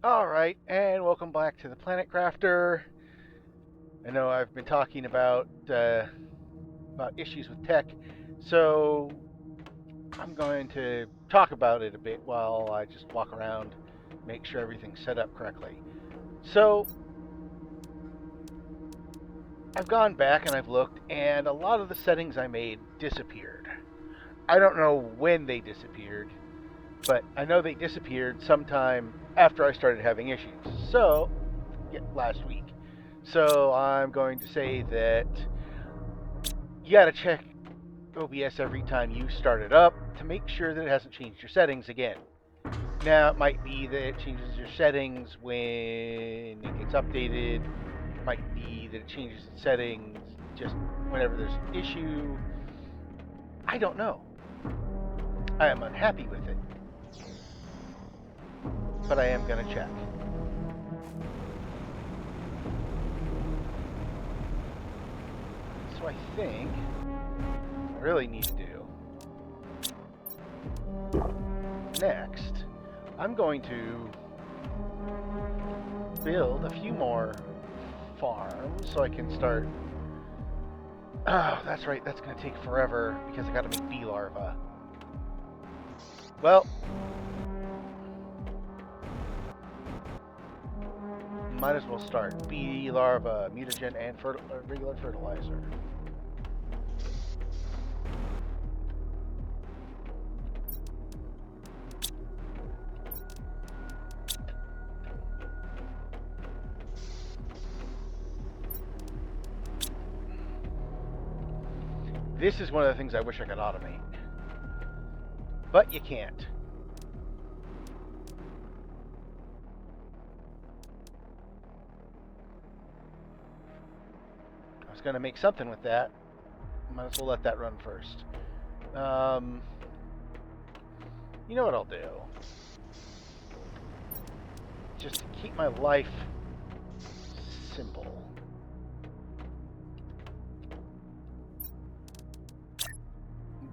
Alright, and welcome back to the Planet Crafter. I know I've been talking about issues with tech, so I'm going to talk about it a bit while I just walk around, make sure everything's set up correctly. So, I've gone back and I've looked, and a lot of the settings I made disappeared. I don't know when they disappeared, but I know they disappeared sometime after I started having issues. So, yeah, last week. So I'm going to say that you got to check OBS every time you start it up to make sure that it hasn't changed your settings again. Now, it might be that it changes your settings when it gets updated. It might be that it changes its settings just whenever there's an issue. I don't know. I am unhappy with it, but I am going to check. So I think what I really need to do next, I'm going to build a few more farms so I can start. Oh, that's right, that's going to take forever because I got to make bee larvae. Well, might as well start. Bee larva, mutagen, and regular fertilizer. This is one of the things I wish I could automate. But you can't. I was going to make something with that. Might as well let that run first. You know what I'll do? Just to keep my life simple.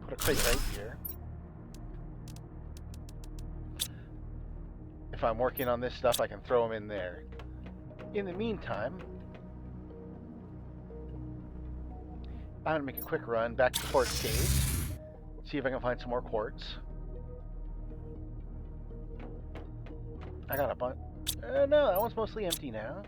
Put a crate right here. If I'm working on this stuff, I can throw them in there. In the meantime, I'm going to make a quick run back to the quartz cave. See if I can find some more quartz. I got a bunch. No, that one's mostly empty now.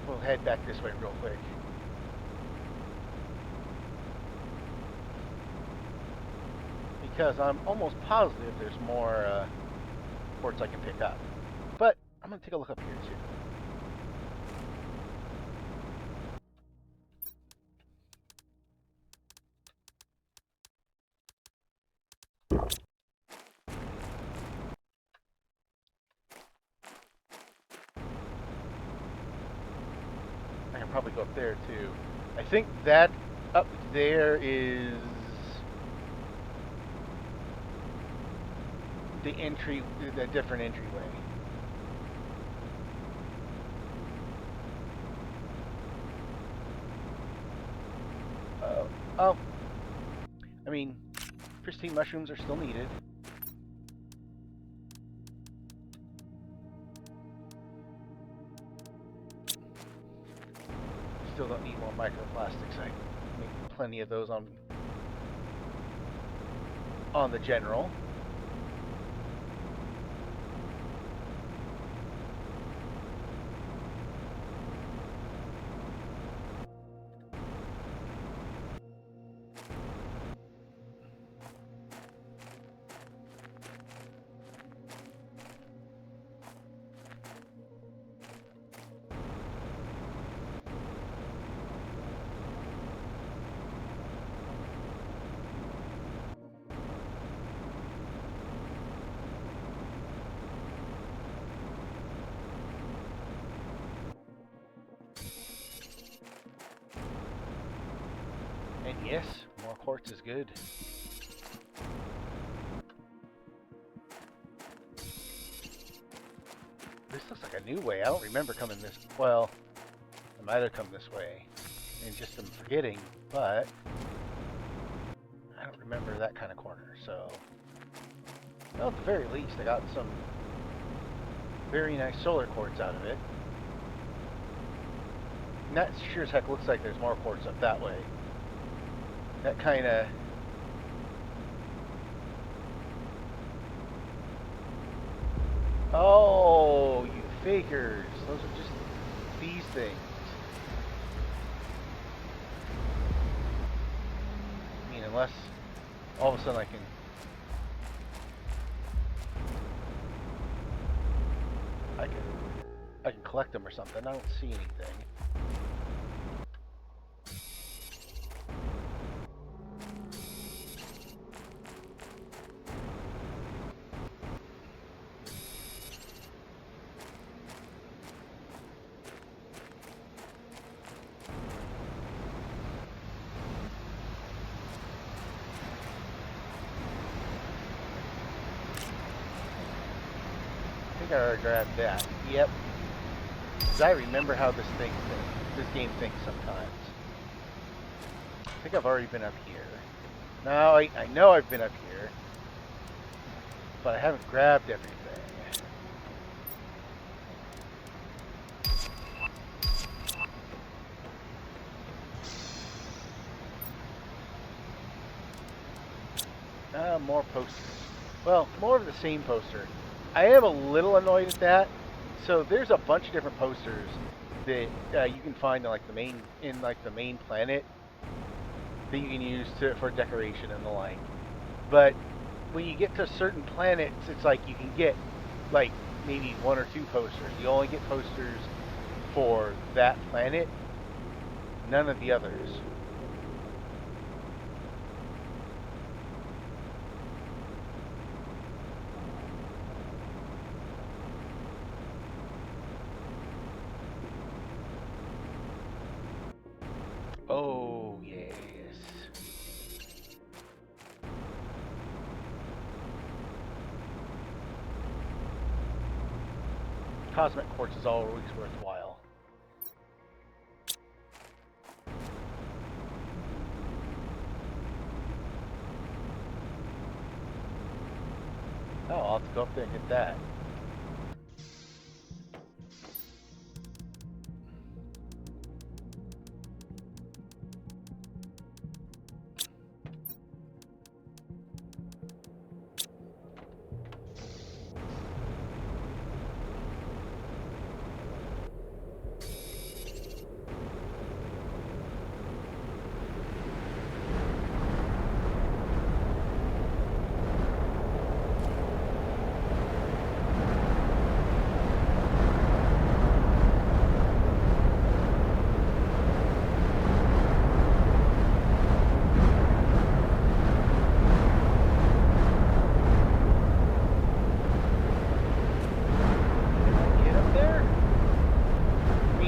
We'll head back this way real quick. Because I'm almost positive there's more quartz I can pick up. But I'm going to take a look up here too. I can probably go up there too. I think that up there is the different entryway. Oh, I mean, pristine mushrooms are still needed. Still don't need more microplastics. I make plenty of those on the general. And yes, more quartz is good. This looks like a new way. I don't remember coming this... Well, I might have come this way. And just am forgetting, but... I don't remember that kind of corner, so... Well, at the very least, I got some very nice solar quartz out of it. And that sure as heck looks like there's more quartz up that way. That kind of... Oh, you fakers. Those are just these things. I mean, unless all of a sudden I can collect them or something. I don't see anything. I think I already grabbed that. Yep. Because I remember how this game thinks sometimes. I think I've already been up here. No, I know I've been up here. But I haven't grabbed everything. More posters. Well, more of the same poster. I am a little annoyed at that. So there's a bunch of different posters that you can find in the main planet that you can use for decoration and the like. But when you get to certain planets, it's like you can get like maybe one or two posters. You only get posters for that planet, none of the others. Oh, yes. Cosmic quartz is always worthwhile. Oh, I'll have to go up there and get that.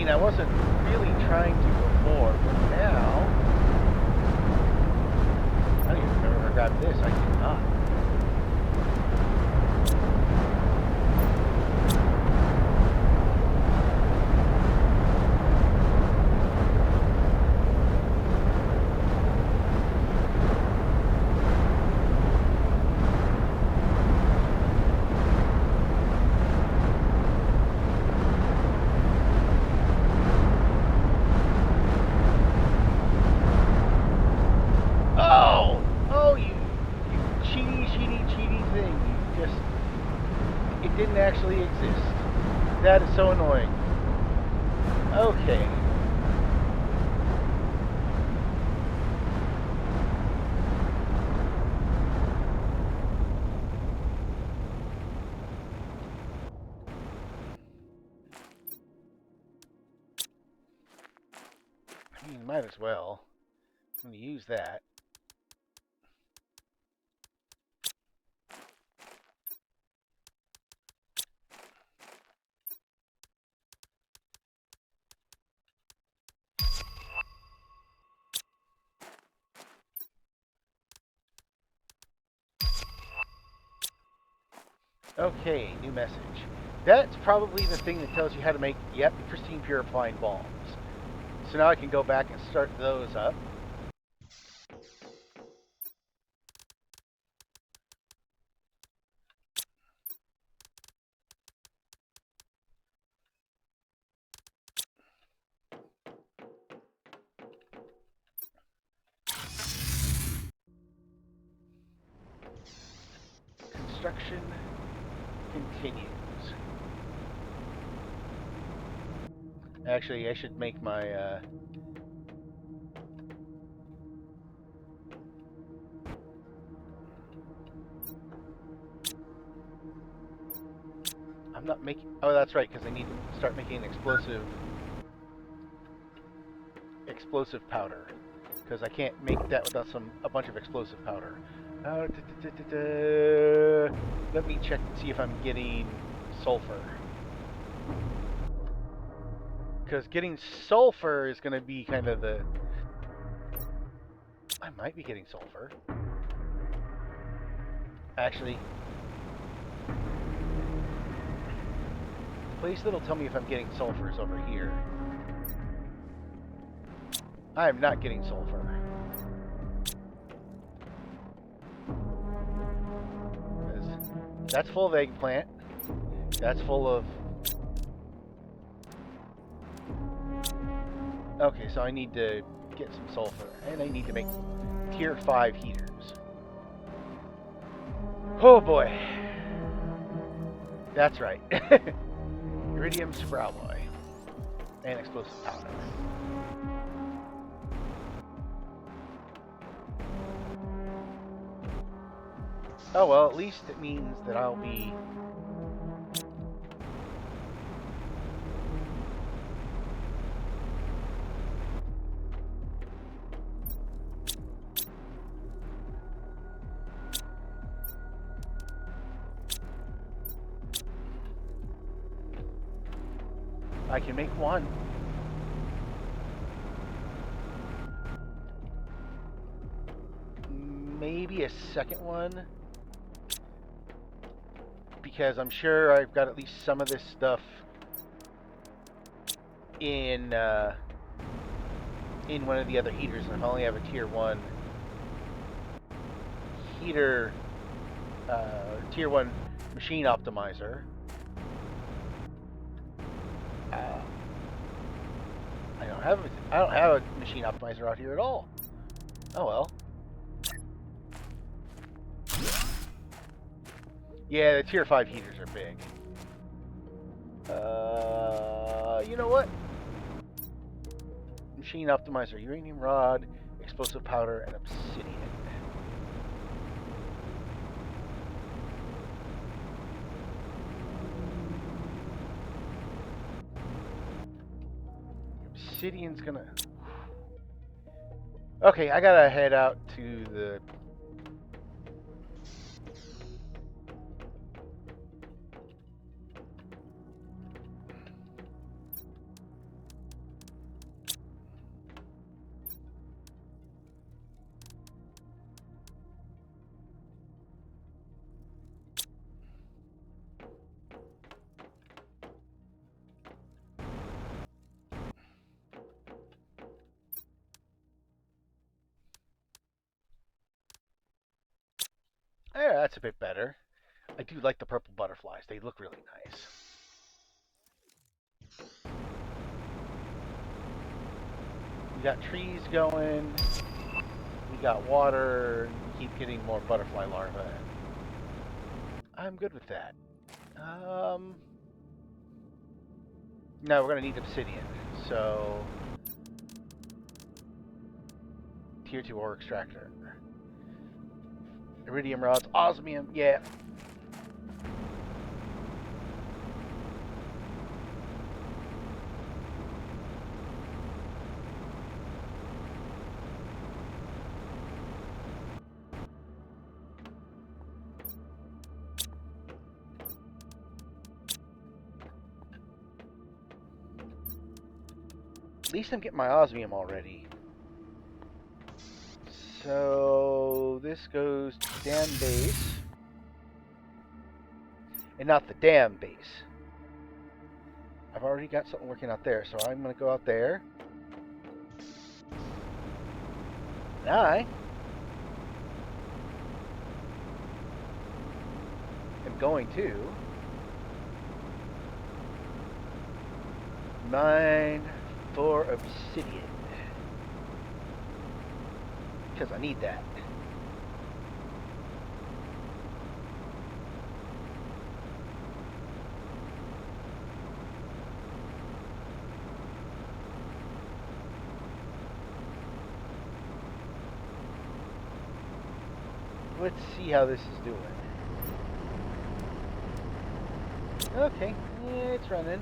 I wasn't really trying to before, but now I don't even remember if I grabbed this. I did not. Didn't actually exist. That is so annoying. Okay. I mean, might as well. I'm going to use that. Okay, new message. That's probably the thing that tells you how to make, yep, pristine purifying bombs. So now I can go back and start those up. Construction continues. Actually, I should make my I'm not making. Oh, that's right, because I need to start making explosive powder, because I can't make that without a bunch of explosive powder. Let me check and see if I'm getting sulfur. Because getting sulfur is going to be kind of the... I might be getting sulfur. Actually, the place that'll tell me if I'm getting sulfur is over here. I am not getting sulfur. That's full of eggplant. That's full of... Okay, so I need to get some sulfur. And I need to make tier 5 heaters. Oh boy. That's right. Iridium superalloy. And explosive powder. Oh well, at least it means that I'll be... I can make one. Maybe a second one. Because I'm sure I've got at least some of this stuff in one of the other heaters, and I only have a tier 1 heater, tier 1 machine optimizer. I don't have a machine optimizer out here at all. Oh well. Yeah, the tier 5 heaters are big. You know what? Machine optimizer, uranium rod, explosive powder, and obsidian. Obsidian's gonna... Okay, I gotta head out to the... Yeah, that's a bit better. I do like the purple butterflies. They look really nice. We got trees going. We got water. We keep getting more butterfly larvae. I'm good with that. No, we're going to need obsidian. So, tier 2 ore extractor. Iridium rods, osmium, yeah. At least I'm getting my osmium already. So this goes to dam base. And not the dam base. I've already got something working out there, so I'm going to go out there. And I am going to mine for obsidian. Because I need that. Let's see how this is doing. Okay, yeah, it's running.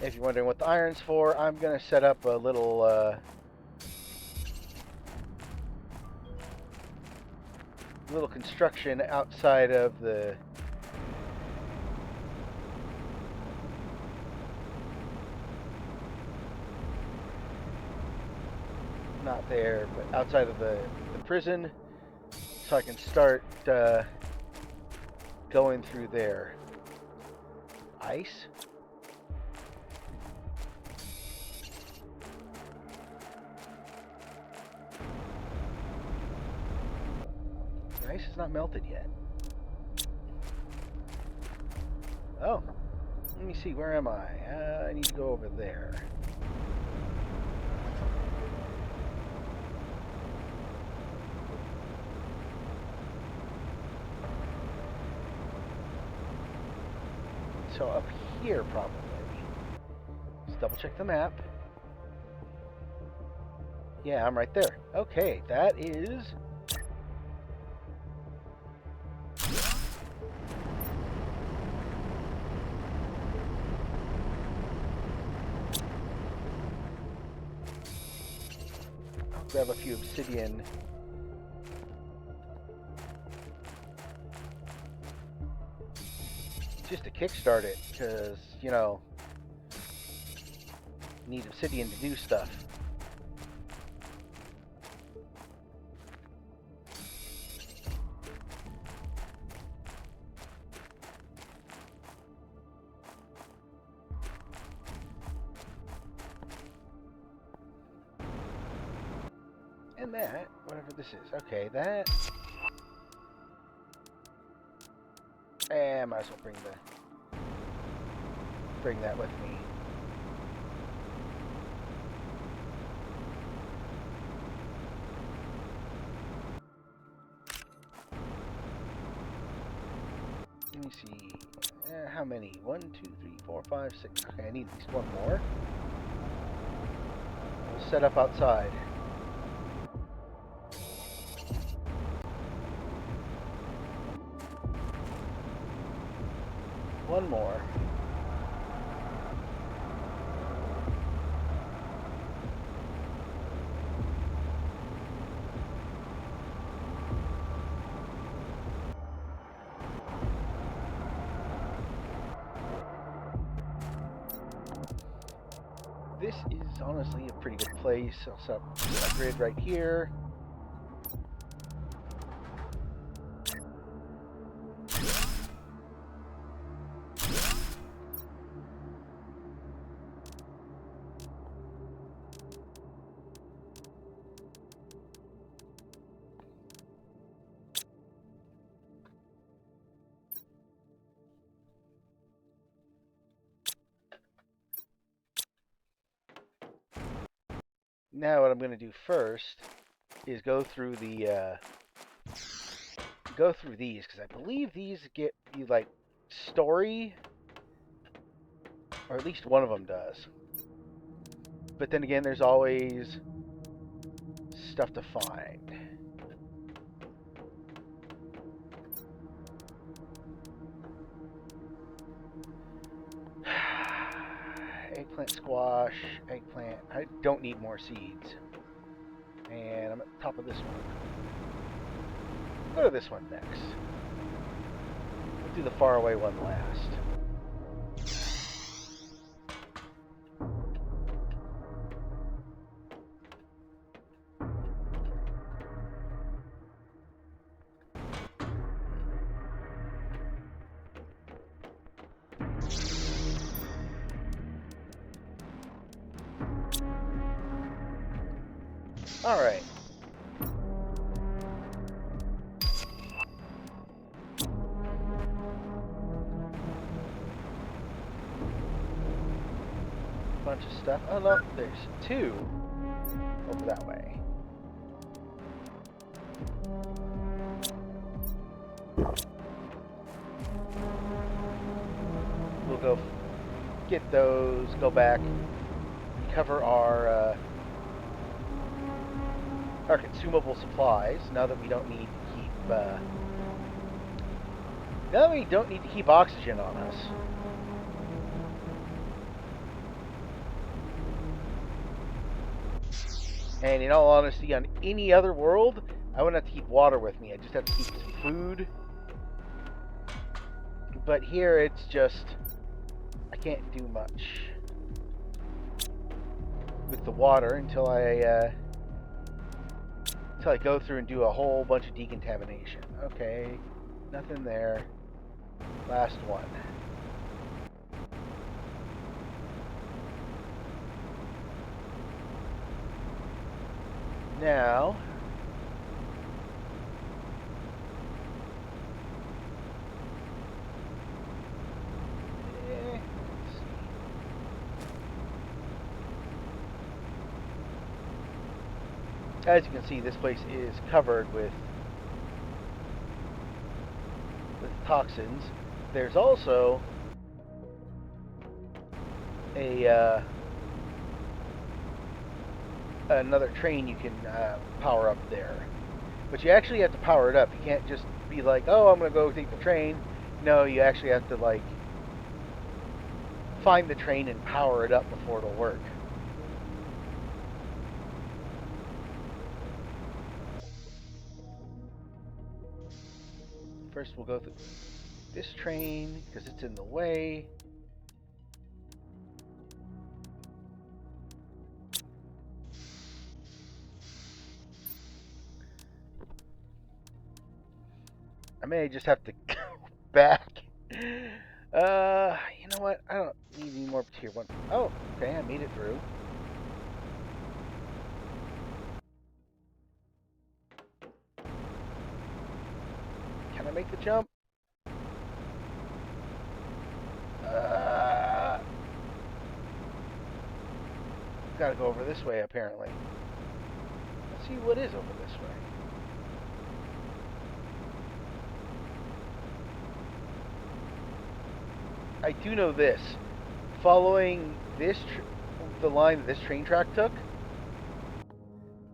If you're wondering what the iron's for, I'm going to set up a little construction outside of the not there, but outside of the prison, so I can start going through there. Ice? The ice is not melted yet. Oh, let me see, where am I? I need to go over there. So up here, probably. Let's double check the map. Yeah, I'm right there. Okay, that is... I'll grab a few obsidian. Just to kickstart it, because, you know, need obsidian to do stuff. And that, whatever this is. Okay, that... might as well bring that with me. Let me see. How many? 1, 2, 3, 4, 5, 6. Okay, I need at least one more. We'll set up outside. One more. This is honestly a pretty good place. I'll set up a grid right here. Now what I'm going to do first is go through these, because I believe these get you like story, or at least one of them does. But then again, there's always stuff to find. Eggplant, squash, eggplant. I don't need more seeds. And I'm at the top of this one. Go to this one next. We'll do the faraway one last. All right. Bunch of stuff. Oh no, there's two over that way. We'll go get those, go back, cover our consumable supplies. Now that we don't need to keep oxygen on us. And in all honesty, on any other world, I wouldn't have to keep water with me. I just have to keep some food. But here, it's just I can't do much with the water until I go through and do a whole bunch of decontamination. Okay, nothing there. Last one. Now, let's see. As you can see, this place is covered with toxins. There's also a another train you can power up there, but you actually have to power it up. You can't just be like, oh, I'm gonna go take the train. No, you actually have to like find the train and power it up before it'll work. First we'll go through this train because it's in the way. I may just have to go back. You know what? I don't need any more tier 1. Oh, okay, I made it through. Can I make the jump? Gotta go over this way, apparently. Let's see what is over this way. I do know this. Following this, the line that this train track took,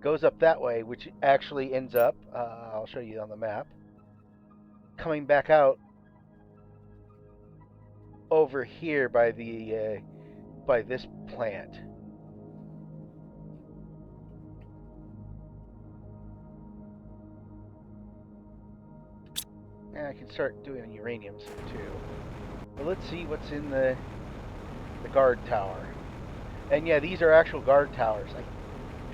goes up that way, which actually ends up, I'll show you on the map, coming back out over here by the by this plant. And I can start doing uranium too. But let's see what's in the guard tower. And yeah, these are actual guard towers. I'm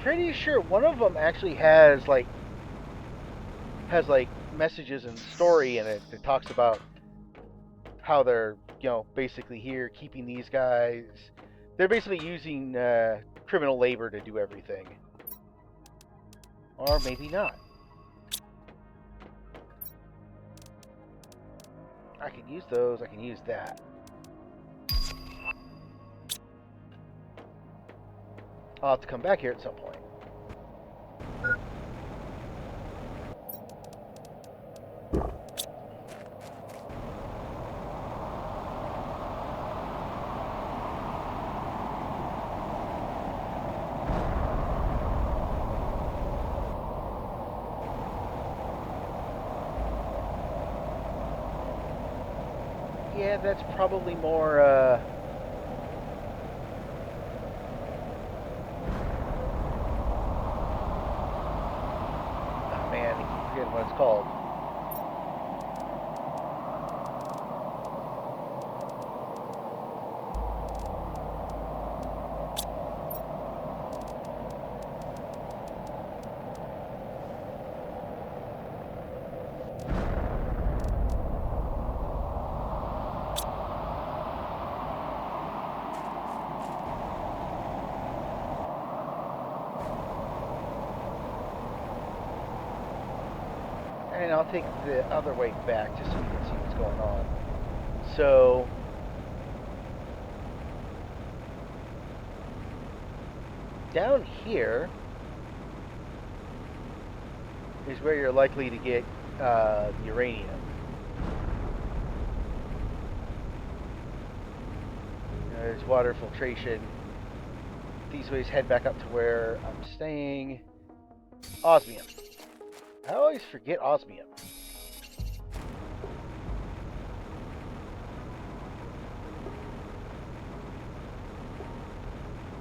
pretty sure one of them actually has like messages and story in it that talks about how they're, you know, basically here keeping these guys. They're basically using criminal labor to do everything. Or maybe not. I can use those, I can use that. I'll have to come back here at some point. Yeah, that's probably more, oh man, I keep forgetting what it's called. and I'll take the other way back just so you can see what's going on. So, down here is where you're likely to get uranium. There's water filtration. These ways head back up to where I'm staying. Osmium. I always forget osmium.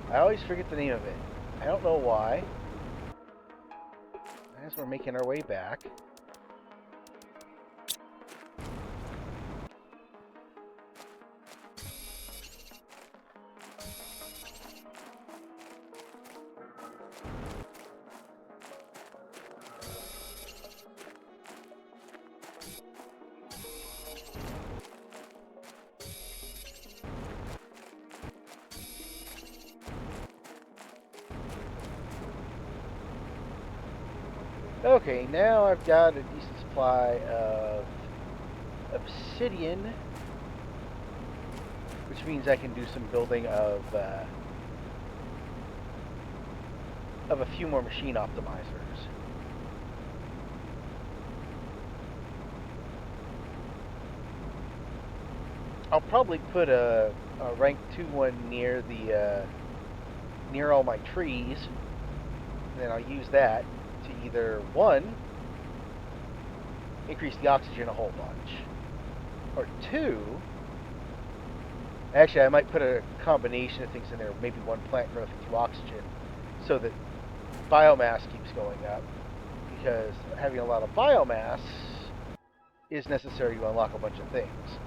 I always forget the name of it. I don't know why. As we're making our way back. Okay, now I've got a decent supply of obsidian, which means I can do some building of a few more machine optimizers. I'll probably put a rank 2 one near the near all my trees, and then I'll use that to either, one, increase the oxygen a whole bunch, or two, actually I might put a combination of things in there, maybe one plant growth and 2 oxygen, so that biomass keeps going up, because having a lot of biomass is necessary to unlock a bunch of things.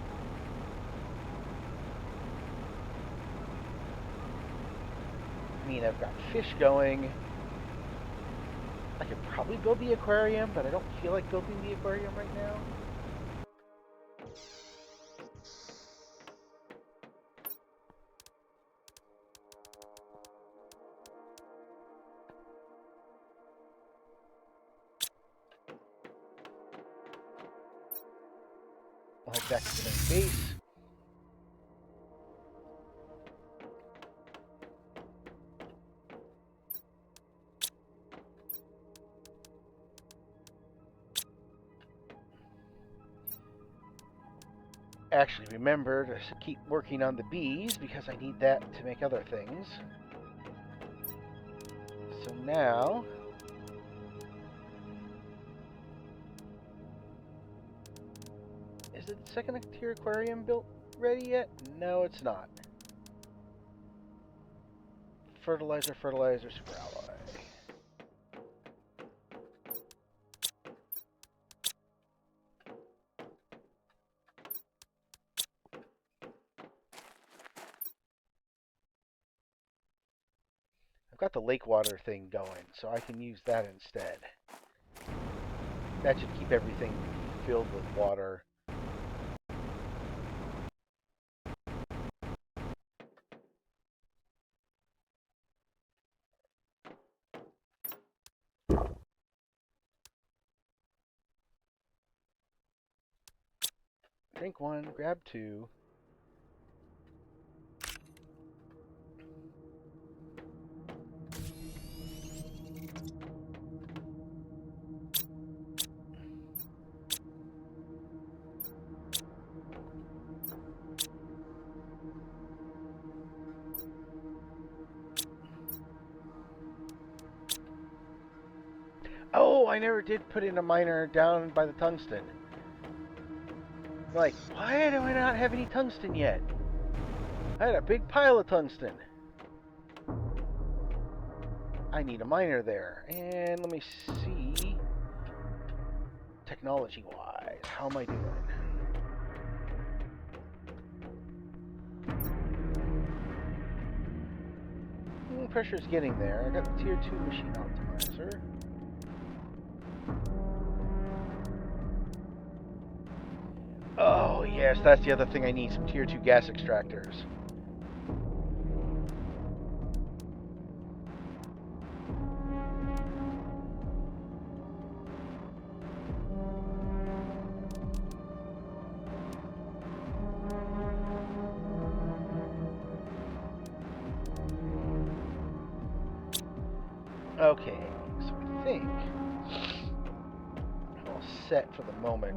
I mean, I've got fish going. I could probably build the aquarium, but I don't feel like building the aquarium right now. I'll head back to the main base. Actually, remember to keep working on the bees because I need that to make other things. So now, is the second tier aquarium built ready yet? No, it's not. Fertilizer, fertilizer, super alloy. I've got the lake water thing going, so I can use that instead. That should keep everything filled with water. Drink 1, grab 2. Oh, I never did put in a miner down by the tungsten. Like, why do I not have any tungsten yet? I had a big pile of tungsten. I need a miner there. And let me see. Technology-wise, how am I doing? Pressure's getting there. I got the tier 2 machine optimizer. Oh, yes, that's the other thing I need, some tier 2 gas extractors. Okay, so I think I'm all set for the moment.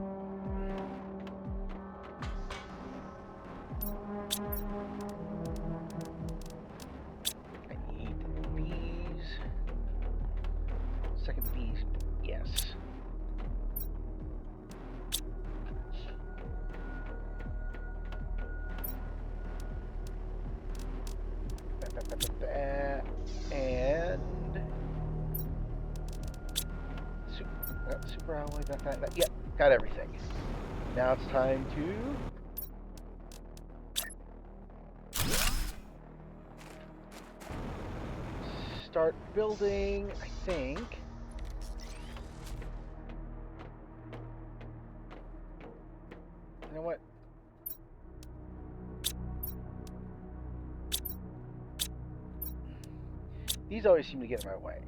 I need these. Second these, yes. And super alloy, that. Yep, got everything. Now it's time to start building, I think. You know what? These always seem to get in my way.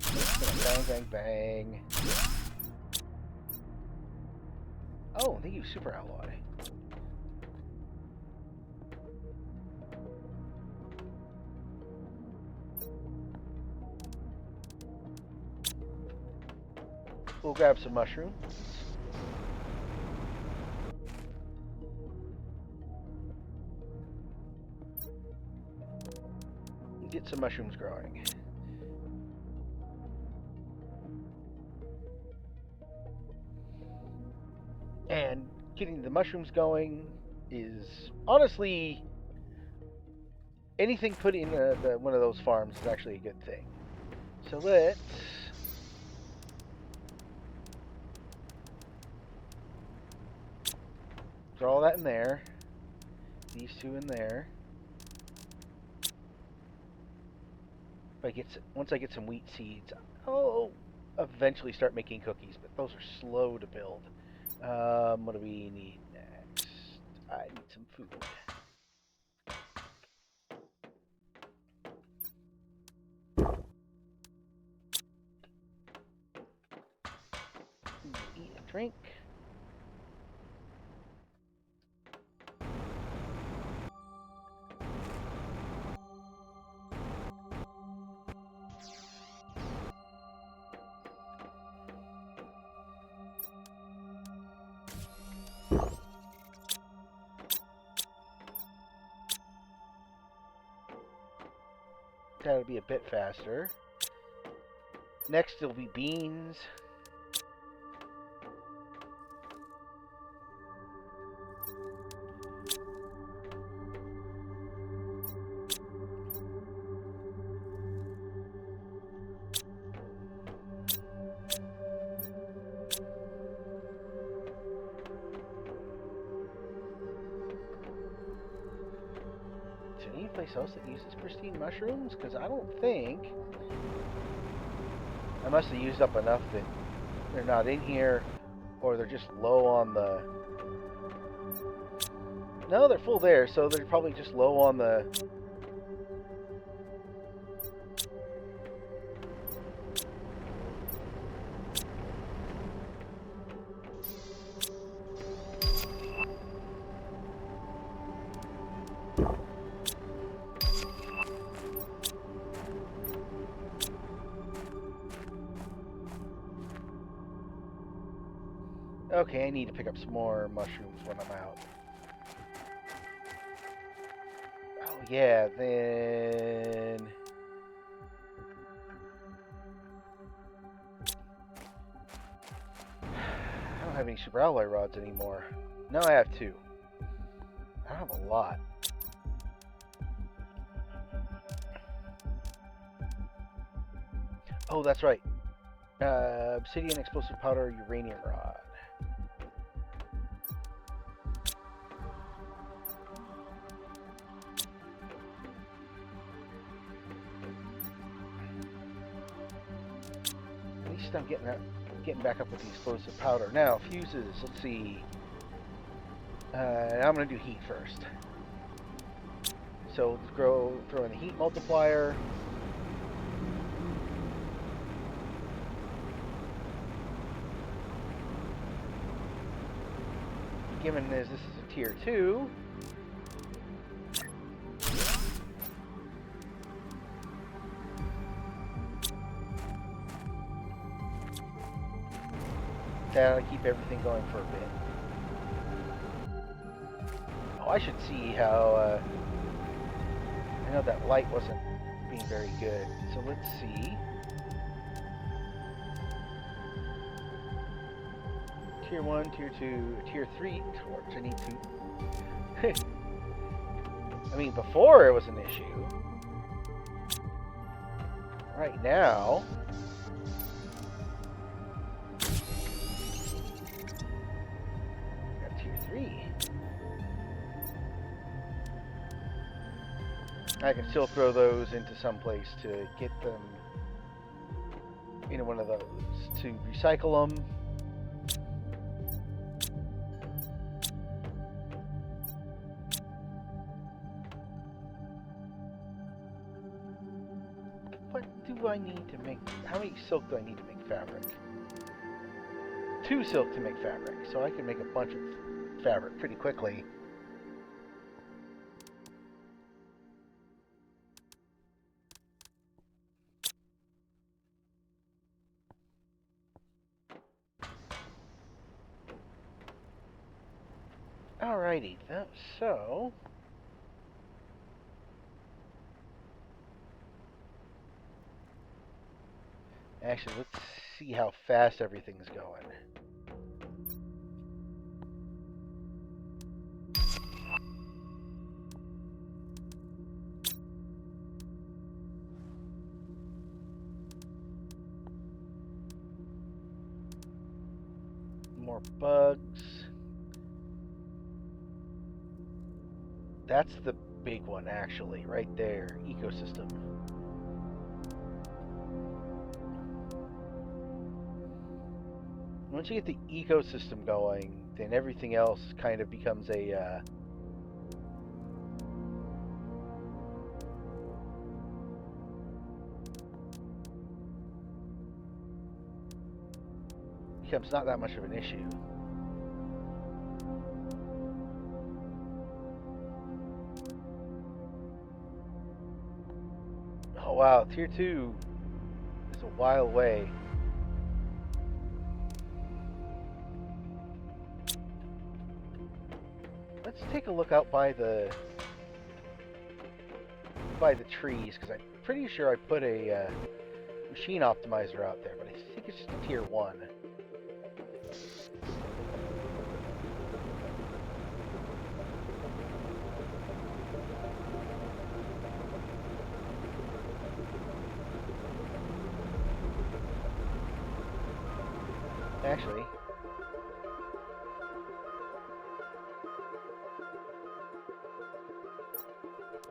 Bang, bang, bang. Oh, they use super alloy. We'll grab some mushrooms. Get some mushrooms growing. And getting the mushrooms going is honestly anything put in one of those farms is actually a good thing. So let's throw all that in there. These two in there. Once I get some wheat seeds, I'll eventually start making cookies, but those are slow to build. What do we need next? I need some food. Eat and drink. That'll be a bit faster. Next, it'll be beans. Is there any place else that uses pristine mushrooms? Because I don't think I must have used up enough that they're not in here, or they're just low on the... No, they're full there, so they're probably just low on the... Okay, I need to pick up some more mushrooms when I'm out. Oh yeah, then... I don't have any super alloy rods anymore. No, I have 2. I don't have a lot. Oh, that's right. Obsidian, explosive powder, uranium rod. At least I'm getting back up with the explosive powder. Now, fuses, let's see. I'm going to do heat first. So, let's throw in the heat multiplier. Given this is a tier 2, That'll keep everything going for a bit. Oh, I should see how, I know that light wasn't being very good. So let's see. Tier 1, Tier 2, Tier 3 torch. I need to... I mean, before it was an issue. Right now... got Tier 3. I can still throw those into some place to get them into one of those to recycle them. What do I need to make? How many silk do I need to make fabric? 2 silk to make fabric, so I can make a bunch of fabric pretty quickly. Alrighty, so... Actually, let's see how fast everything's going. More bugs. That's the big one, actually, right there. Ecosystem. Once you get the ecosystem going, then everything else kind of becomes a... becomes not that much of an issue. Oh wow, Tier 2 is a while away. Let's take a look out by the trees, because I'm pretty sure I put a machine optimizer out there, but I think it's just a Tier 1. Actually,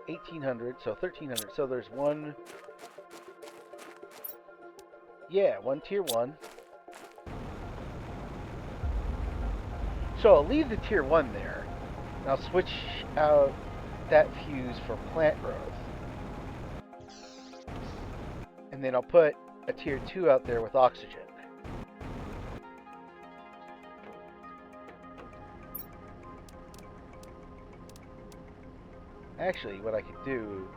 $1,800, so $1,300. So there's one. Yeah, one Tier 1. So I'll leave the Tier 1 there, and I'll switch out that fuse for plant growth. And then I'll put a Tier 2 out there with oxygen. Actually, what I could do,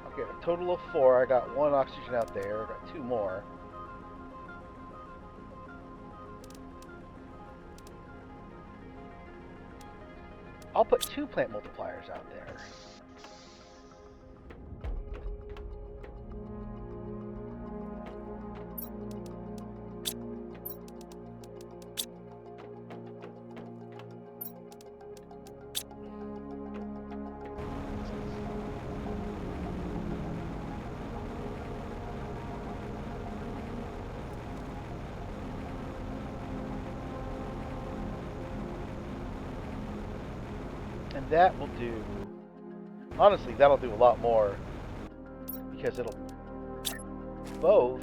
I'll get a total of 4. I got 1 oxygen out there. I got 2 more. I'll put 2 plant multipliers out there. And that will do, honestly, that'll do a lot more, because it'll both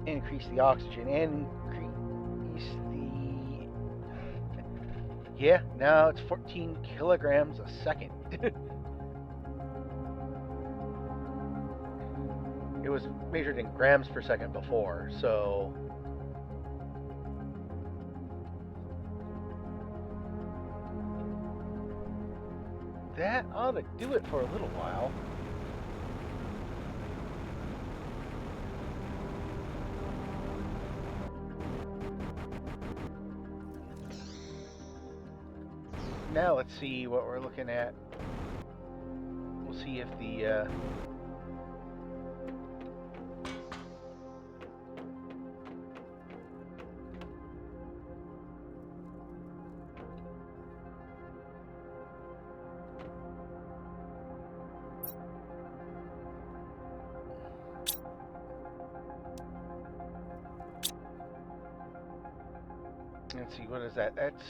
increase the oxygen and increase the, yeah, now it's 14 kilograms a second. It was measured in grams per second before, so that ought to do it for a little while. now let's see what we're looking at. We'll see if the let's see, what is that? That's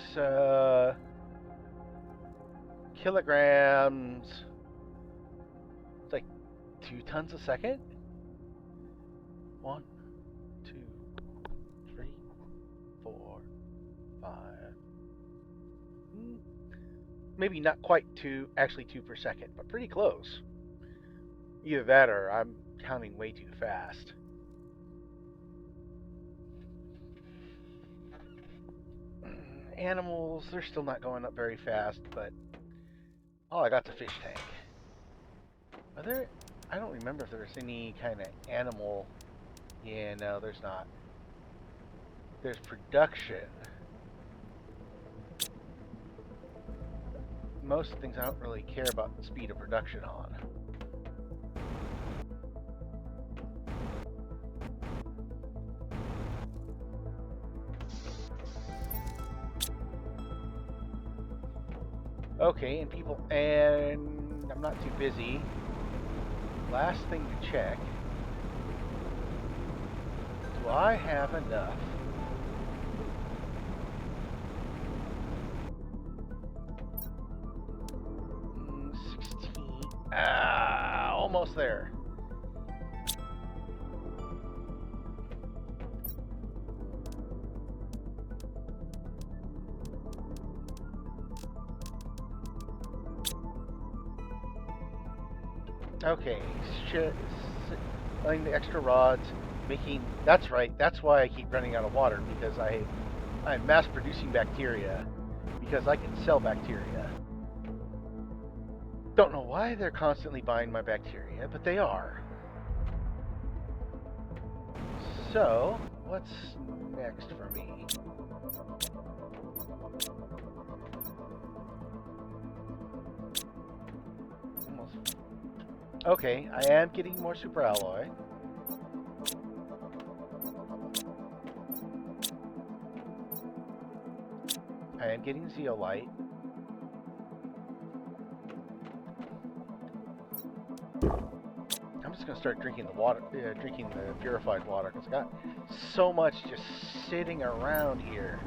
kilograms. It's like 2 tons a second. 1, 2, 3, 4, 5. Maybe not quite 2, actually 2 per second, but pretty close. Either that or I'm counting way too fast. Animals, they're still not going up very fast, but I got's a fish tank. Are there? I don't remember if there's any kind of animal. Yeah, no, there's not. There's production. Most things I don't really care about the speed of production on. Okay, and I'm not too busy. Last thing to check. Do I have enough? Almost there. Okay, letting the extra rods, making, that's right, that's why I keep running out of water, because I'm mass producing bacteria, because I can sell bacteria. Don't know why they're constantly buying my bacteria, but they are. So, what's next for me? Almost. Okay, I am getting more super alloy. I am getting zeolite. I'm just gonna start drinking the water, drinking the purified water, because I got so much just sitting around here.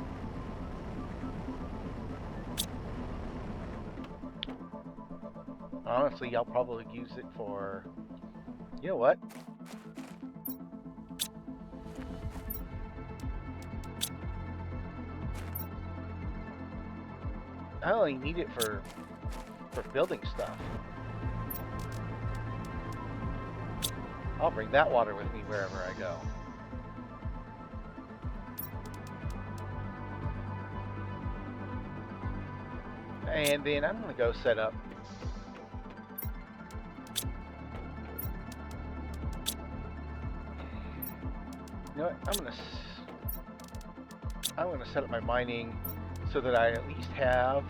Honestly, I'll probably use it for, you know what? I only need it for building stuff. I'll bring that water with me wherever I go. And then I'm gonna go set up. You know what? I'm gonna set up my mining so that I at least have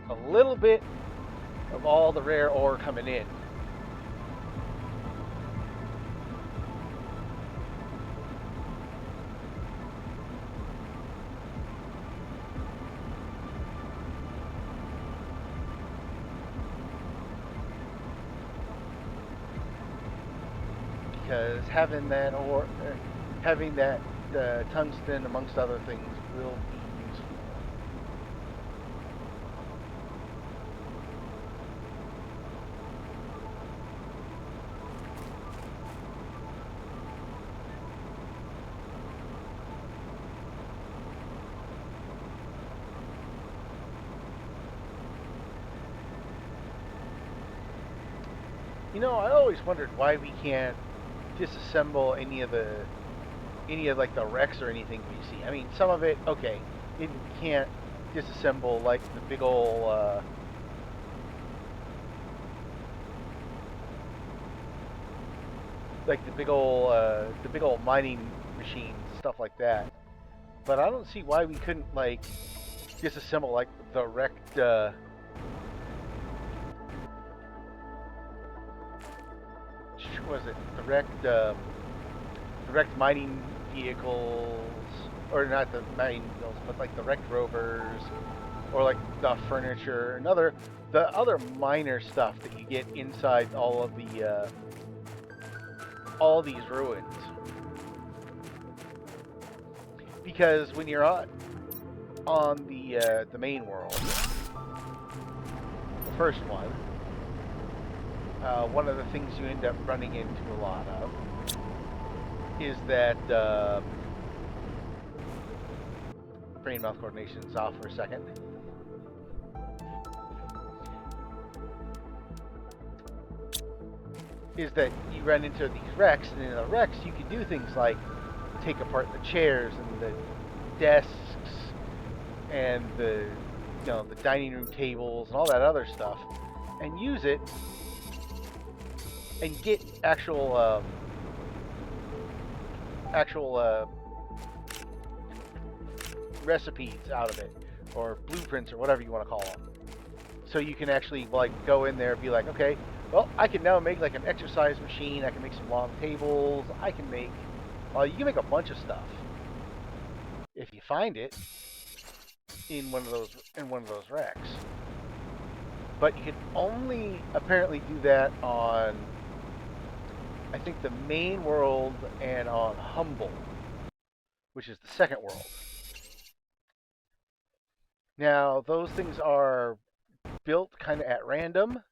a little bit of all the rare ore coming in. Because having that ore, having that tungsten amongst other things will be useful. You know, I always wondered why we can't disassemble any of like the wrecks or anything we see. I mean, some of it, okay, you can't disassemble like the big old the big old mining machines, stuff like that. But I don't see why we couldn't like disassemble like the wrecked. Was it the wrecked mining vehicles, or not the mining vehicles, but like the wrecked rovers, or like the furniture, and the other minor stuff that you get inside all of the all these ruins. Because when you're on the main world, the first one of the things you end up running into a lot of is that brain mouth coordination's off for a second. Is that you run into these wrecks, and in the wrecks you can do things like take apart the chairs and the desks and the the dining room tables and all that other stuff, and use it and get actual recipes out of it, or blueprints, or whatever you want to call them. So you can actually like go in there and be like, okay, well, I can now make like an exercise machine. I can make some long tables. I can make, well, you can make a bunch of stuff if you find it in one of those wrecks. But you can only apparently do that on, I think, the main world and on Humble, which is the second world. Now, those things are built kind of at random,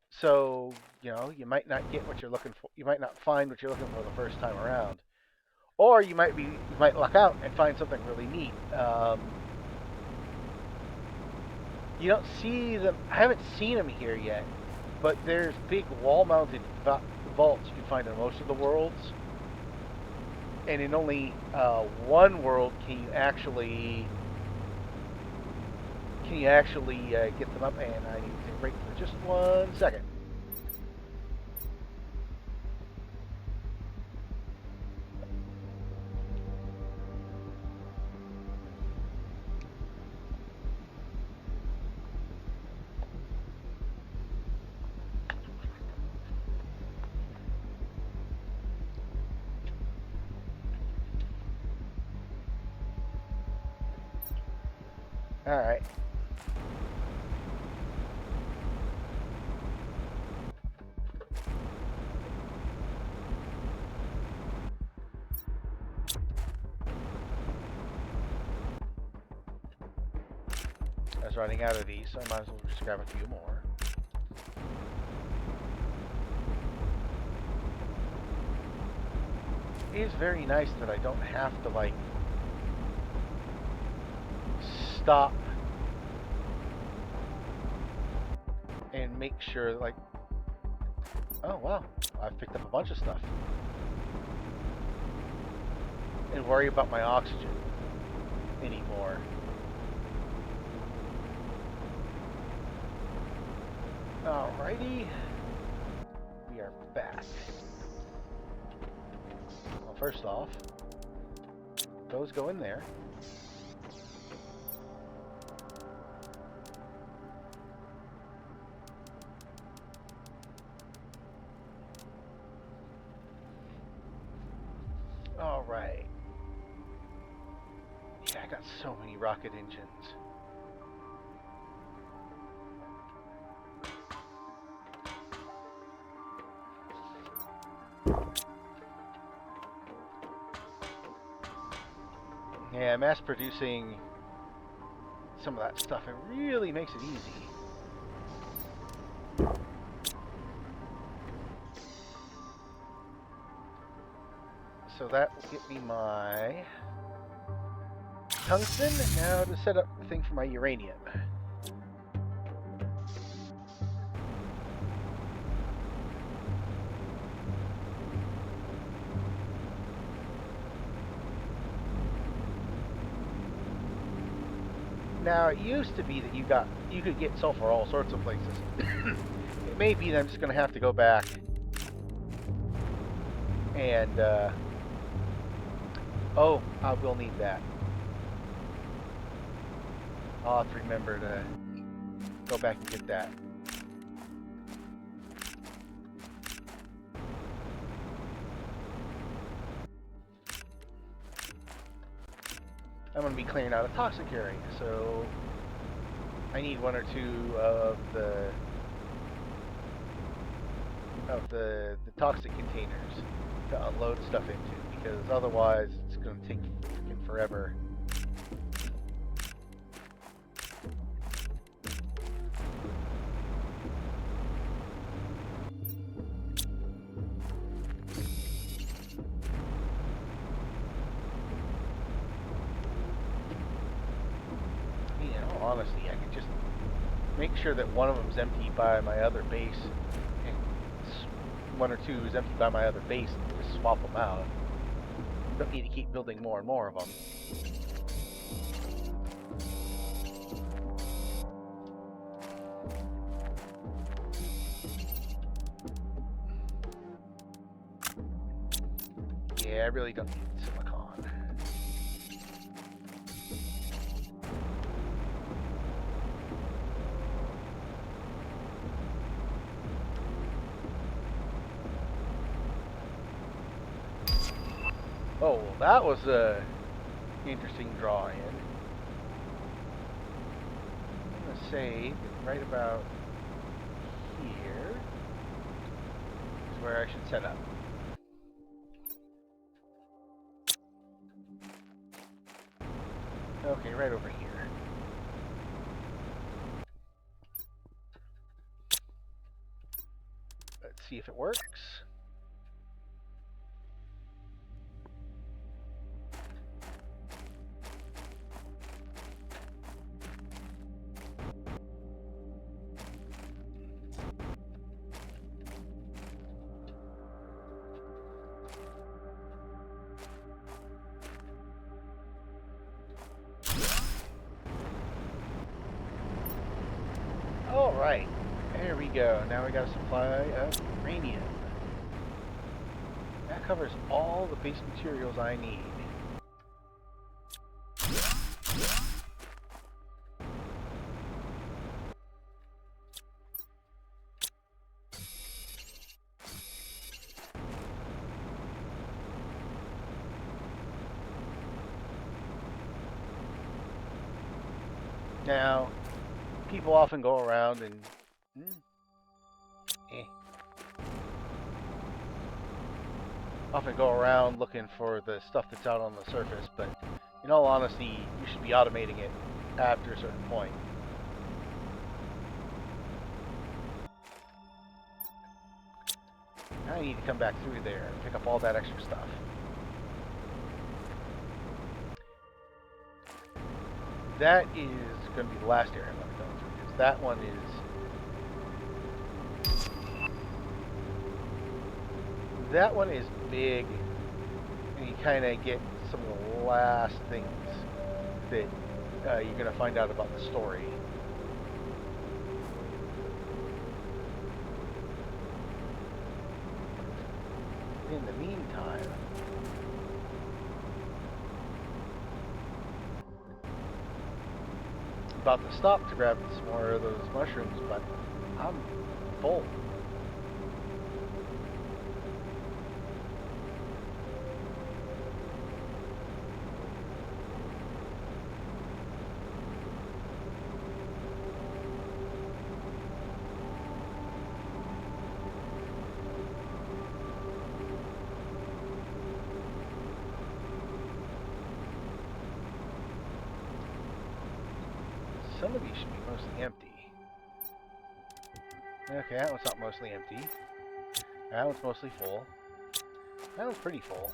so you might not get what you're looking for. You might not find what you're looking for the first time around, or you might luck out and find something really neat. You don't see them. I haven't seen them here yet, but there's big wall-mounted vaults you can find in most of the worlds, and in only one world can you actually get them up. And I need to take a break for just 1 second. All right. I was running out of these, so I might as well just grab a few more. It is very nice that I don't have to like stop and make sure, like, oh wow, I've picked up a bunch of stuff, and worry about my oxygen anymore. Alrighty, we are back. Well, first off, those go in there. Alright. Yeah, I got so many rocket engines. Yeah, mass producing some of that stuff, it really makes it easy. So that will get me my tungsten. Now to set up the thing for my uranium. Now, it used to be that you could get sulfur all sorts of places. It may be that I'm just going to have to go back and oh, I will need that. I'll have to remember to go back and get that. I'm going to be clearing out a toxic area, so I need one or two of the toxic containers to unload stuff into, because otherwise it's going to take freaking forever. Honestly, I could just make sure that one of them's empty by my other base, and one or two is empty by my other base, and just swap them out. Don't need to keep building more and more of them. Yeah, I really don't need silicon. Oh, well, that was a interesting draw-in. I'm going to say that right about here is where I should set up. Okay, right over here. Let's see if it works. Alright, there we go. Now we got a supply of uranium. That covers all the base materials I need. Now, people often go around and often go around looking for the stuff that's out on the surface, but in all honesty, you should be automating it after a certain point. Now I need to come back through there and pick up all that extra stuff. That is going to be the last area I'm going to go through, because that one is... That one is big, and you kind of get some of the last things that you're going to find out about the story. In the meantime, I'm about to stop to grab some more of those mushrooms, but I'm full. Some of these should be mostly empty. Okay, that one's not mostly empty. That one's mostly full. That one's pretty full.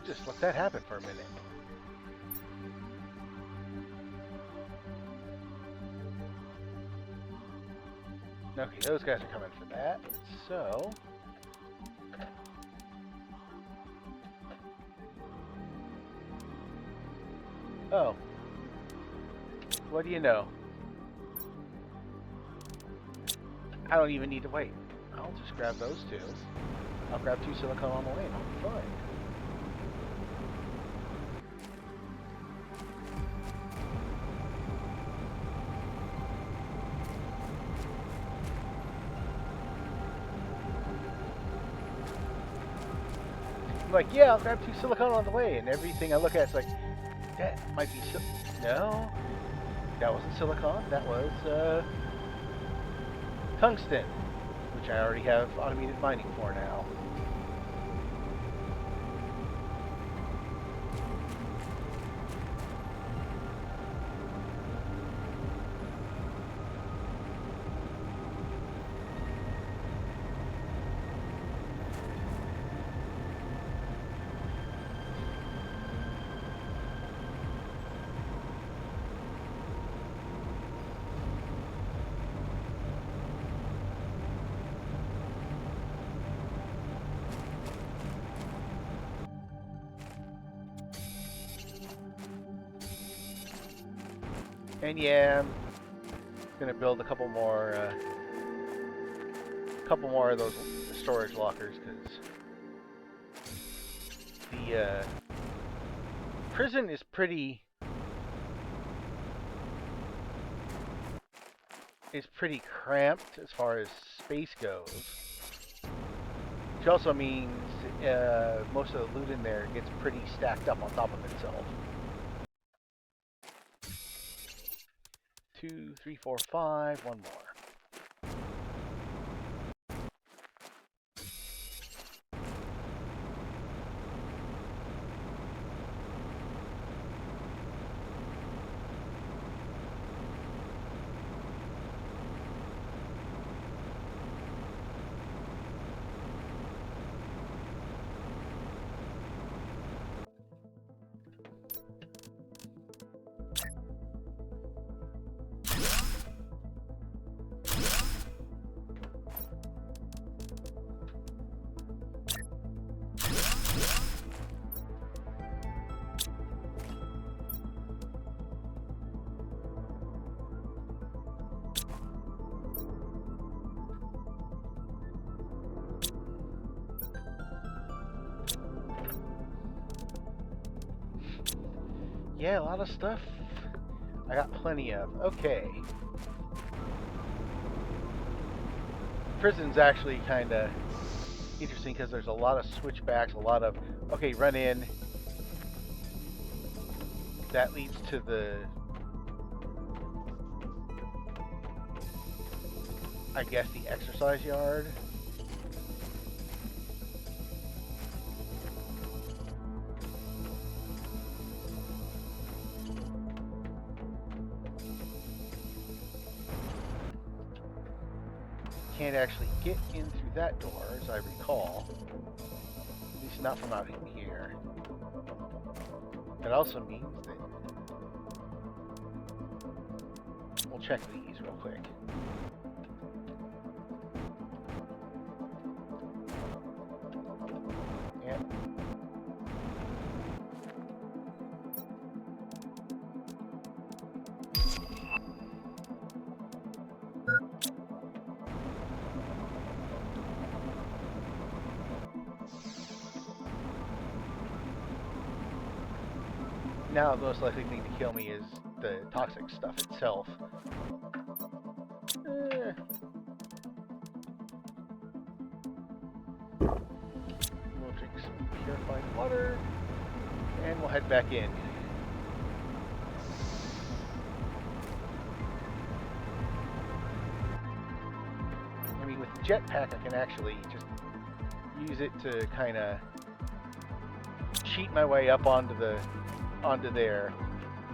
Just let that happen for a minute. Okay, those guys are coming for that. So... Oh. What do you know? I don't even need to wait. I'll just grab those two. I'll grab 2 silicone on the way and I'll be fine. I'm like, yeah, I'll grab 2 silicone on the way, and everything I look at is like, that might be no, that wasn't silicone. That was tungsten, which I already have automated mining for now. And yeah, I'm gonna build a couple more of those storage lockers because the prison is pretty cramped as far as space goes. Which also means most of the loot in there gets pretty stacked up on top of itself. 2, 3, 4, 5. One more. Yeah, a lot of stuff. I got plenty of. Okay. Prison's actually kind of interesting because there's a lot of switchbacks, a lot of, okay, run in. That leads to the, I guess, the exercise yard. Can't actually get in through that door, as I recall. At least not from out in here. That also means that we'll check these real quick. Yeah. Now, the most likely thing to kill me is the toxic stuff itself. We'll drink some purified water, and we'll head back in. I mean, with the jetpack, I can actually just use it to kind of cheat my way up onto there.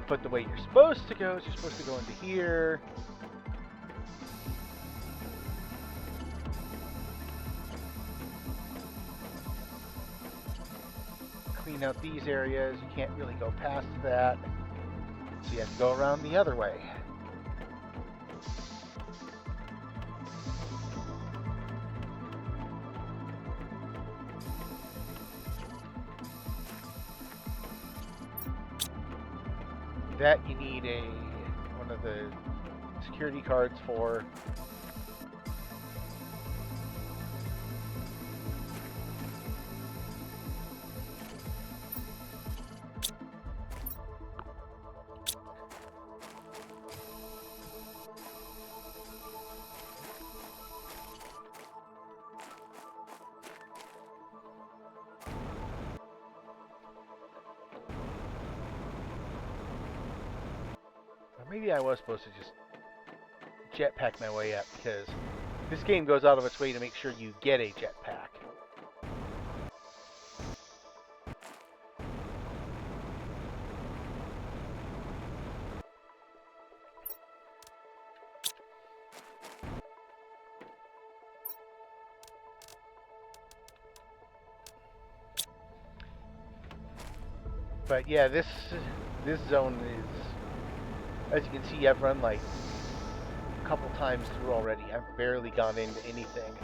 But the way you're supposed to go is you're supposed to go into here. Clean out these areas. You can't really go past that. So you have to go around the other way. That you need one of the security cards for. Maybe I was supposed to just jetpack my way up, because this game goes out of its way to make sure you get a jetpack. But yeah, this zone is, as you can see, I've run like a couple times through already. I've barely gone into anything.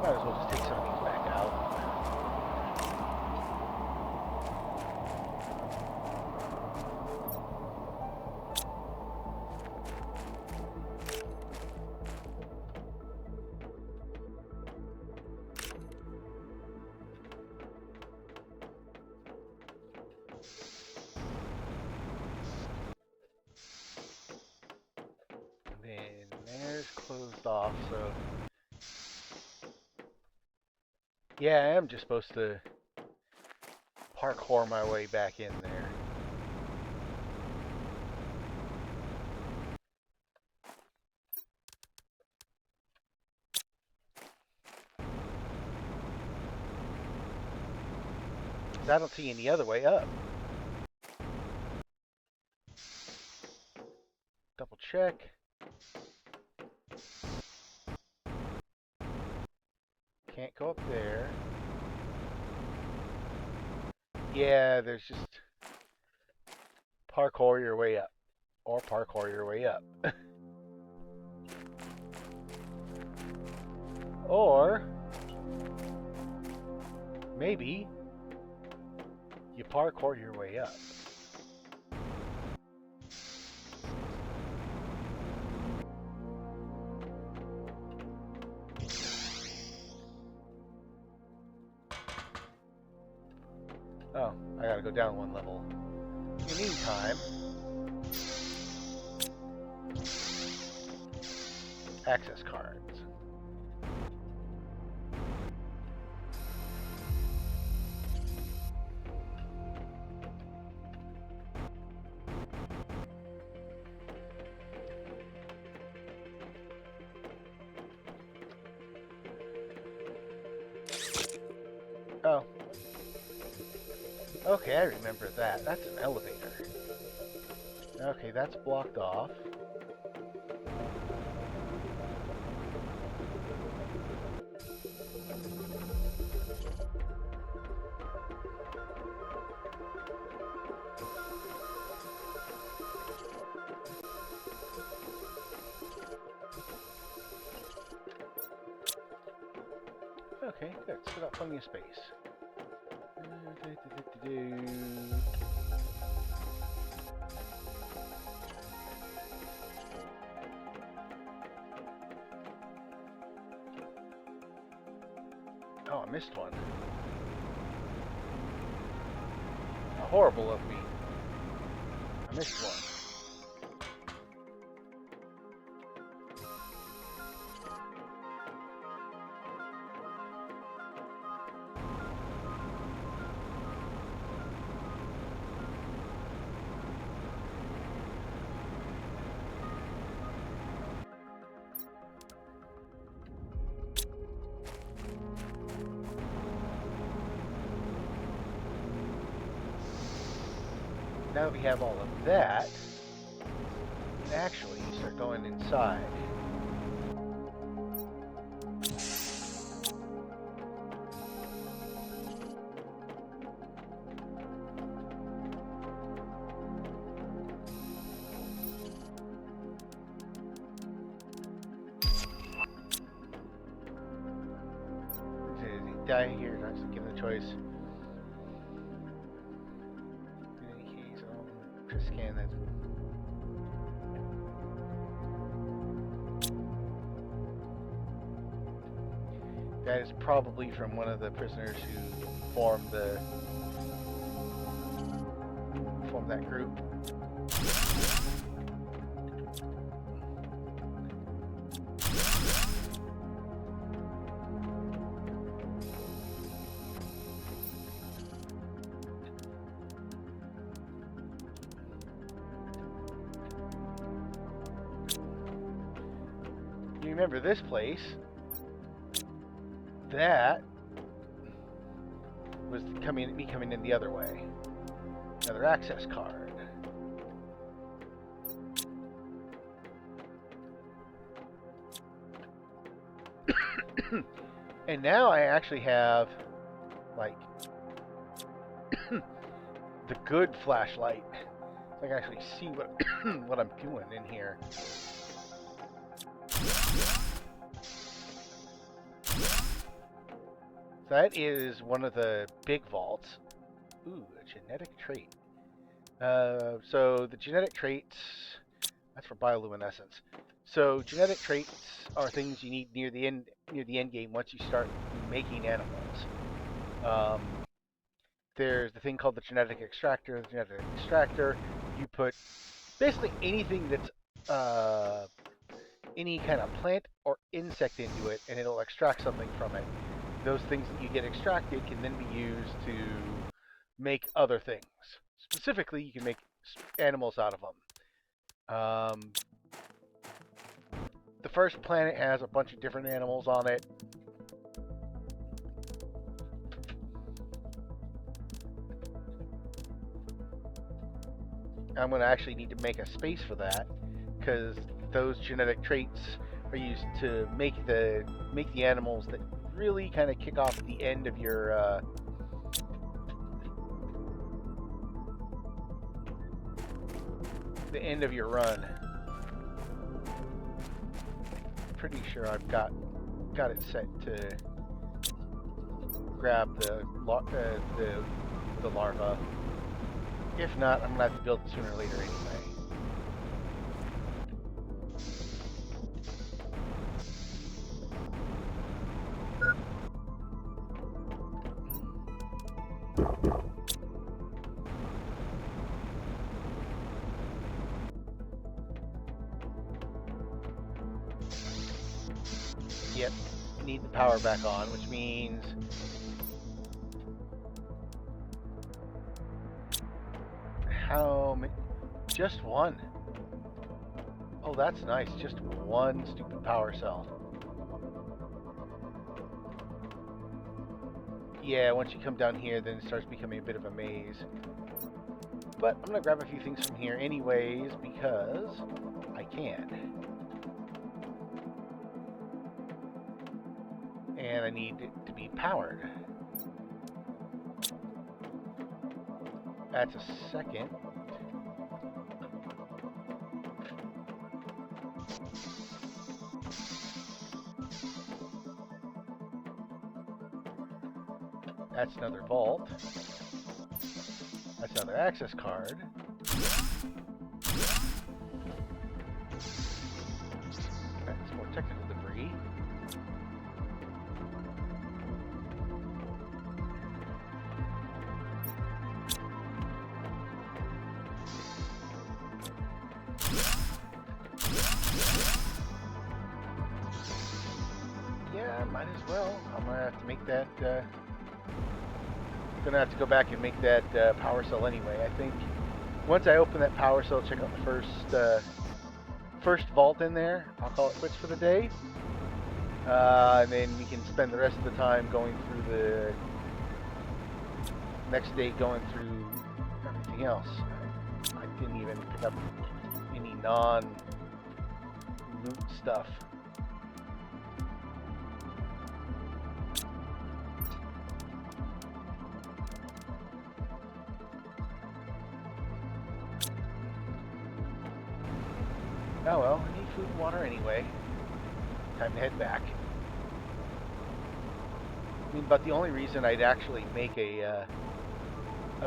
Might as well just take some of these back out. Then there's closed off, so yeah, I am just supposed to parkour my way back in there. I don't see any other way up. Double check. Can't go up there. Yeah, there's just parkour your way up. Or parkour your way up. Or maybe you parkour your way up. Oh, I gotta go down one level. In the meantime, access cards. Oh. Okay, I remember that. That's an elevator. Okay, that's blocked off. Okay, good. Still got plenty of space. Oh, I missed one. Horrible of me. I missed one. now that we have all of that, we can actually start going inside. Die here, not just given the choice. In any case, I'll just scan that. That is probably from one of the prisoners who formed that group. You remember this place? That was me coming in the other way. Another access card. And now I actually have, like, the good flashlight. So I can actually see what I'm doing in here. That is one of the big vaults. Ooh, a genetic trait. So the genetic traits, that's for bioluminescence. So genetic traits are things you need near the end game once you start making animals. There's the thing called the genetic extractor. The genetic extractor, you put basically anything that's any kind of plant or insect into it, and it'll extract something from it. Those things that you get extracted can then be used to make other things. Specifically, you can make animals out of them. The first planet has a bunch of different animals on it. I'm going to actually need to make a space for that, because those genetic traits are used to make the animals that really kind of kick off the end of your run. Pretty sure I've got it set to grab the larva. If not, I'm gonna have to build it sooner or later anyway. Yep, need the power back on, which means how many? Just one. Oh, that's nice. Just one stupid power cell. Yeah, once you come down here, then it starts becoming a bit of a maze. But I'm gonna grab a few things from here anyways, because I can. And I need it to be powered. That's a second. That's another vault. That's another access card. That's more technical debris. Yeah, might as well. I'm gonna have to make that. Gonna have to go back and make that power cell anyway. I think once I open that power cell, check out the first vault in there. I'll call it quits for the day, and then we can spend the rest of the time going through the next day, going through everything else. I didn't even pick up any non-loot stuff. Oh well, I need food and water anyway. Time to head back. I mean, but the only reason I'd actually make a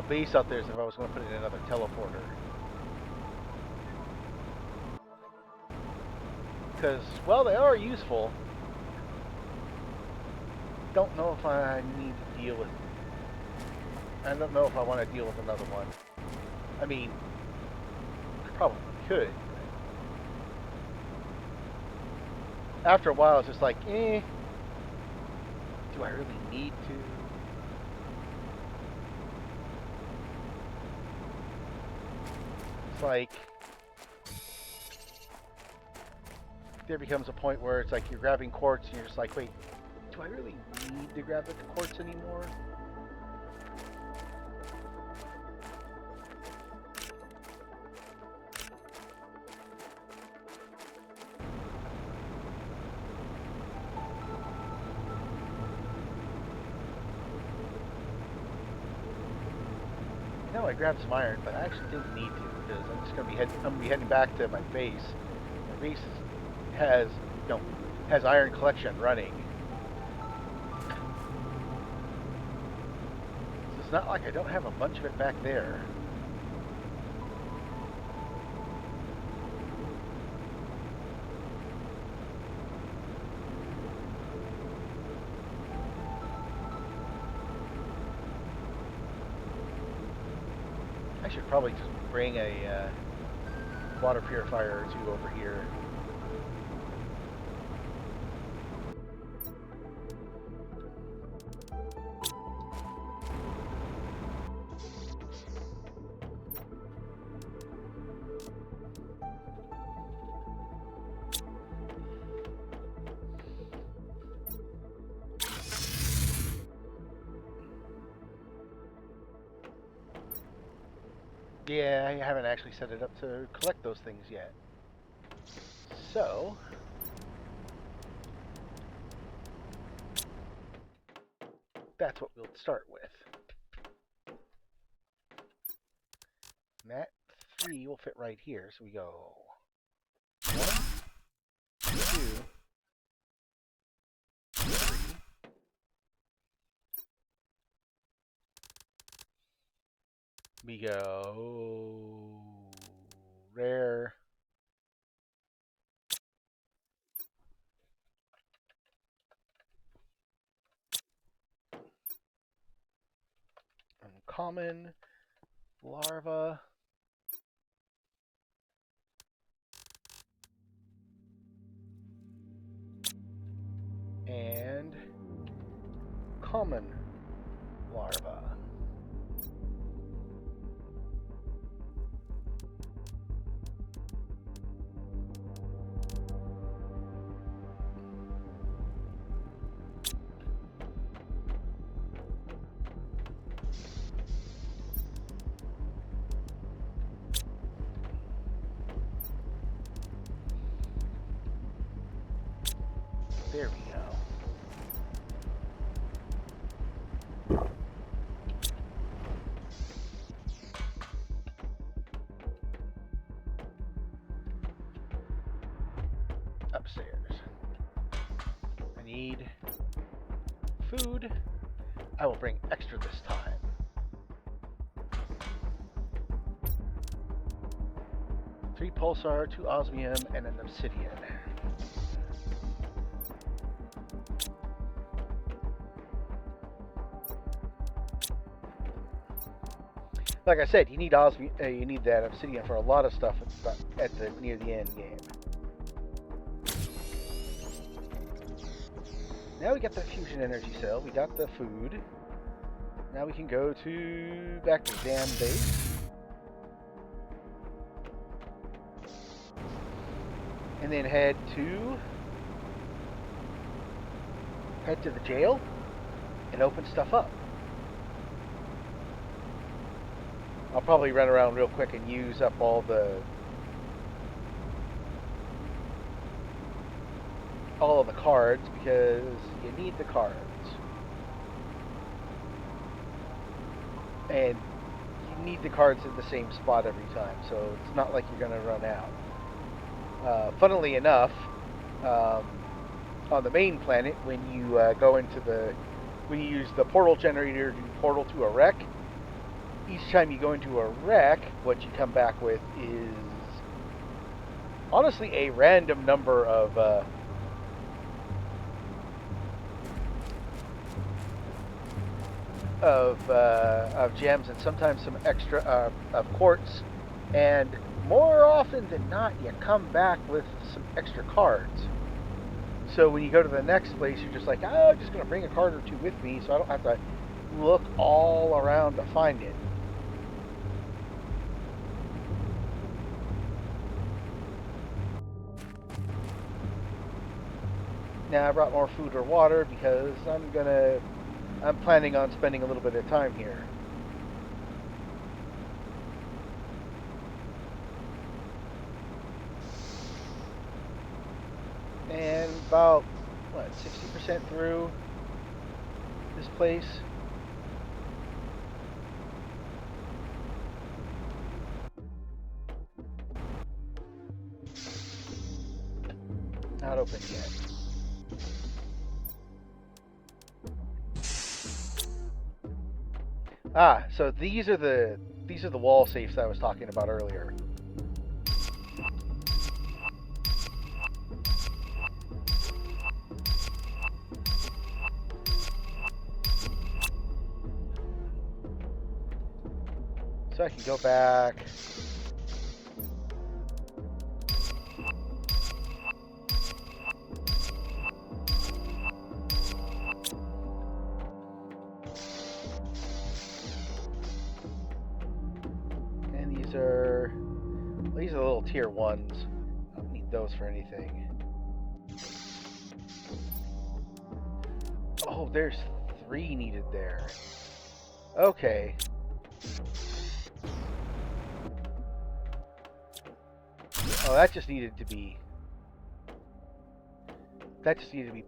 base out there is if I was going to put in another teleporter. Because, well, they are useful. Don't know if I need to deal with... I don't know if I want to deal with another one. I mean, I probably could. After a while, it's just like, do I really need to? It's like, there becomes a point where it's like you're grabbing quartz and you're just like, wait, do I really need to grab the quartz anymore? I know I grabbed some iron, but I actually didn't need to because I'm just gonna be heading back to my base. My base has iron collection running. So it's not like I don't have a bunch of it back there. I should probably just bring a water purifier or two over here. Yeah, I haven't actually set it up to collect those things yet. So, that's what we'll start with. And that 3 will fit right here. So we go 1, 2, 3. We go rare. Uncommon. Larva. And common larva. There we go. Upstairs. I need food. I will bring extra this time. Three pulsar, 2 osmium, and an obsidian. Like I said, you need you need that obsidian for a lot of stuff near the end game. Now we got the fusion energy cell. We got the food. Now we can go back to the dam base. And then head to the jail and open stuff up. I'll probably run around real quick and use up all of the cards because you need the cards. And you need the cards in the same spot every time, so it's not like you're going to run out. Funnily enough, on the main planet, when you when you use the portal generator to portal to a wreck, each time you go into a wreck, what you come back with is honestly a random number of gems and sometimes some extra of quartz, and more often than not, you come back with some extra cards. So when you go to the next place, you're just like, oh, I'm just going to bring a card or two with me, so I don't have to look all around to find it. Now I brought more food or water because I'm planning on spending a little bit of time here. And about, what, 60% through this place. Not open yet. Ah, so these are the wall safes I was talking about earlier. So I can go back. And these are the little tier 1s. I don't need those for anything. Oh, there's 3 needed there. Okay. Oh, that just needed to be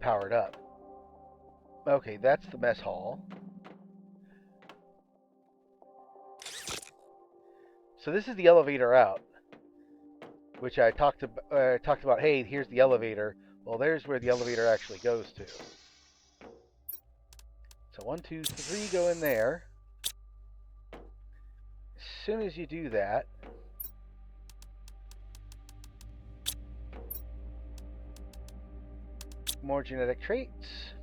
powered up. Okay, that's the mess hall. So this is the elevator out, which I talked about. Hey, here's the elevator. Well, there's where the elevator actually goes to. So 1, 2, 3 go in there. As soon as you do that, more genetic traits.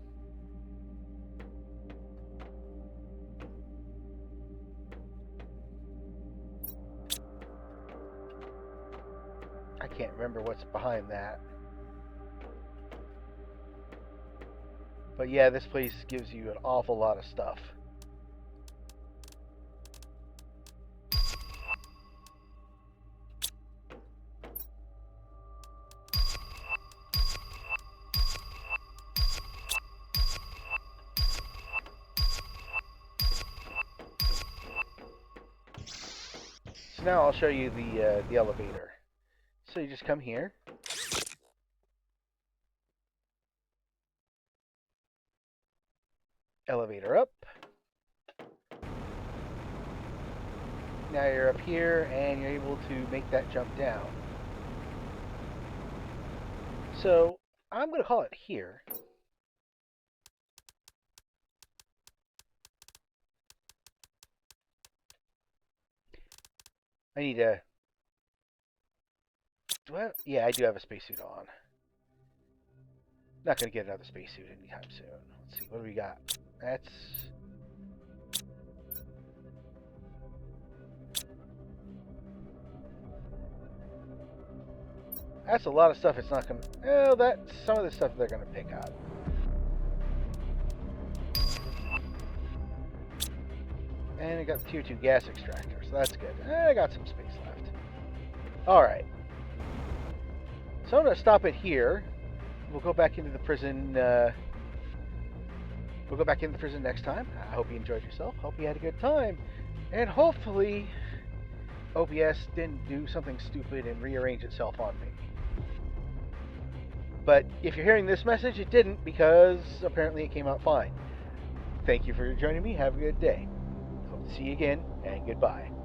I can't remember what's behind that. But yeah, this place gives you an awful lot of stuff. So now I'll show you the elevator. So you just come here. Elevator up. Now you're up here and you're able to make that jump down. So I'm going to call it here. I need to... Yeah, I do have a spacesuit on. Not going to get another spacesuit anytime soon. Let's see, what do we got? That's a lot of stuff. It's not going to... Well, that's some of the stuff they're going to pick up. And I got the tier 2 gas extractor, so that's good. I got some space left. Alright. So I'm going to stop it here. We'll go back into the prison. We'll go back into the prison next time. I hope you enjoyed yourself. Hope you had a good time. And hopefully OBS didn't do something stupid and rearrange itself on me. But if you're hearing this message, it didn't, because apparently it came out fine. Thank you for joining me. Have a good day. Hope to see you again, and goodbye.